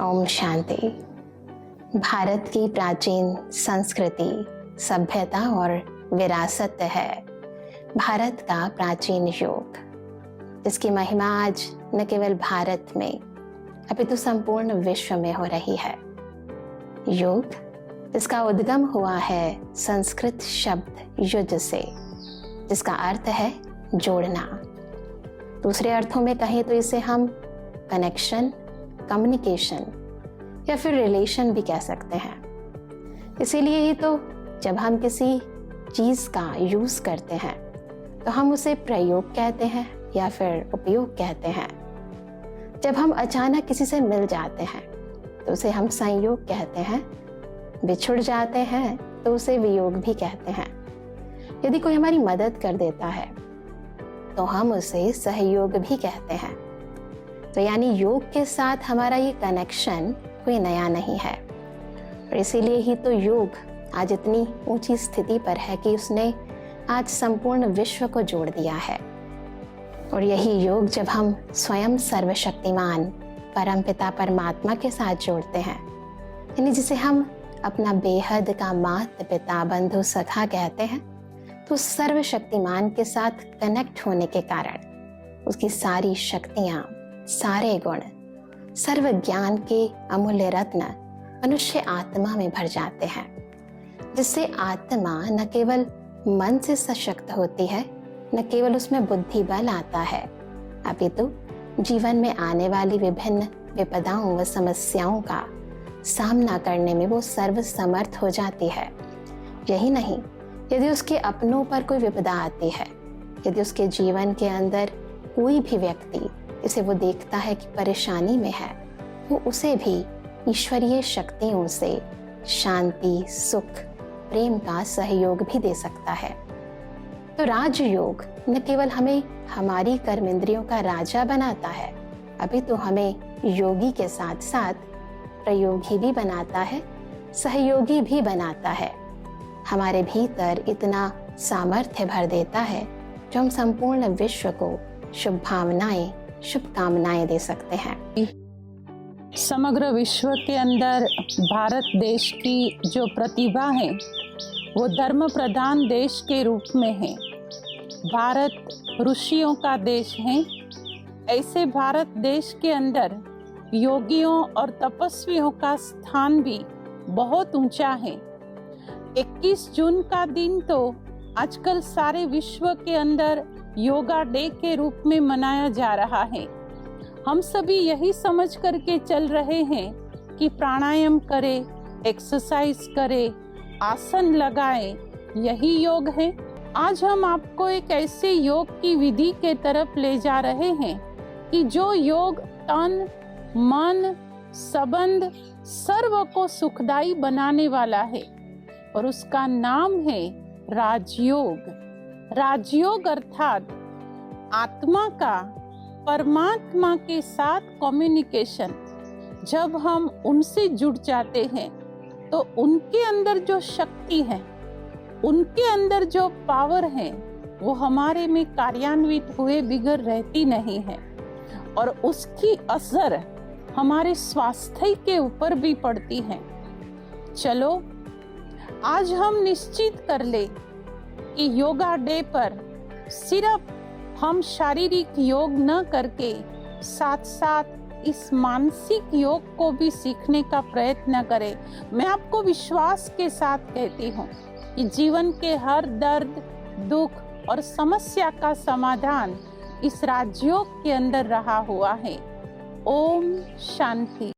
ओम शांति। भारत की प्राचीन संस्कृति, सभ्यता और विरासत है भारत का प्राचीन योग, जिसकी महिमा आज न केवल भारत में अपितु संपूर्ण विश्व में हो रही है। योग, जिसका उद्गम हुआ है संस्कृत शब्द युज से, जिसका अर्थ है जोड़ना। दूसरे अर्थों में कहें तो इसे हम कनेक्शन, कम्युनिकेशन या फिर रिलेशन भी कह सकते हैं। इसीलिए ही तो जब हम किसी चीज़ का यूज़ करते हैं तो हम उसे प्रयोग कहते हैं या फिर उपयोग कहते हैं। जब हम अचानक किसी से मिल जाते हैं तो उसे हम संयोग कहते हैं, बिछुड़ जाते हैं तो उसे वियोग भी कहते हैं। यदि कोई हमारी मदद कर देता है तो हम उसे सहयोग भी कहते हैं। तो यानी योग के साथ हमारा ये कनेक्शन कोई नया नहीं है, और इसीलिए ही तो योग आज इतनी ऊंची स्थिति पर है कि उसने आज संपूर्ण विश्व को जोड़ दिया है। और यही योग जब हम स्वयं सर्वशक्तिमान परमपिता परमात्मा के साथ जोड़ते हैं, यानी जिसे हम अपना बेहद का माता पिता बंधु सखा कहते हैं, तो सर्वशक्तिमान के साथ कनेक्ट होने के कारण उसकी सारी शक्तियाँ, सारे गुण, सर्व ज्ञान के अमूल्य रत्न मनुष्य आत्मा में भर जाते हैं, जिससे आत्मा न केवल मन से सशक्त होती है, न केवल उसमें बुद्धि बल आता है, अपितु जीवन में आने वाली विभिन्न विपदाओं व समस्याओं का सामना करने में वो सर्व समर्थ हो जाती है। यही नहीं, यदि उसके अपनों पर कोई विपदा आती है, यदि उसके जीवन के अंदर कोई भी व्यक्ति इसे वो देखता है कि परेशानी में है, वो उसे भी ईश्वरीय शक्तियों से शांति, सुख, प्रेम का सहयोग भी दे सकता है। तो राजयोग न केवल हमें हमारी कर्मेंद्रियों का राजा बनाता है, अभी तो हमें योगी के साथ साथ प्रयोगी भी बनाता है, सहयोगी भी बनाता है। हमारे भीतर इतना सामर्थ्य भर देता है जो हम संपूर्ण विश्व को शुभ भावनाएं, शुभकामनाएं दे सकते हैं। समग्र विश्व के अंदर भारत देश की जो प्रतिभा है वो धर्म प्रधान देश के रूप में है। भारत ऋषियों का देश है। ऐसे भारत देश के अंदर योगियों और तपस्वियों का स्थान भी बहुत ऊंचा है। 21 जून का दिन तो आजकल सारे विश्व के अंदर योगा डे के रूप में मनाया जा रहा है। हम सभी यही समझ करके चल रहे हैं कि प्राणायाम करें, एक्सरसाइज करें, आसन लगाएं, यही योग है। आज हम आपको एक ऐसे योग की विधि के तरफ ले जा रहे हैं कि जो योग तन, मन, संबंध सर्व को सुखदायी बनाने वाला है, और उसका नाम है राजयोग। राजयोग अर्थात आत्मा का परमात्मा के साथ कम्युनिकेशन। जब हम उनसे जुड़ जाते हैं तो उनके अंदर जो शक्ति है, उनके अंदर जो पावर है, वो हमारे में कार्यान्वित हुए बिगड़ रहती नहीं है, और उसकी असर हमारे स्वास्थ्य के ऊपर भी पड़ती है। चलो आज हम निश्चित कर ले कि योगा डे पर सिर्फ हम शारीरिक योग न करके साथ साथ इस मानसिक योग को भी सीखने का प्रयत्न करें। मैं आपको विश्वास के साथ कहती हूँ कि जीवन के हर दर्द, दुख और समस्या का समाधान इस राजयोग के अंदर रहा हुआ है। ओम शांति।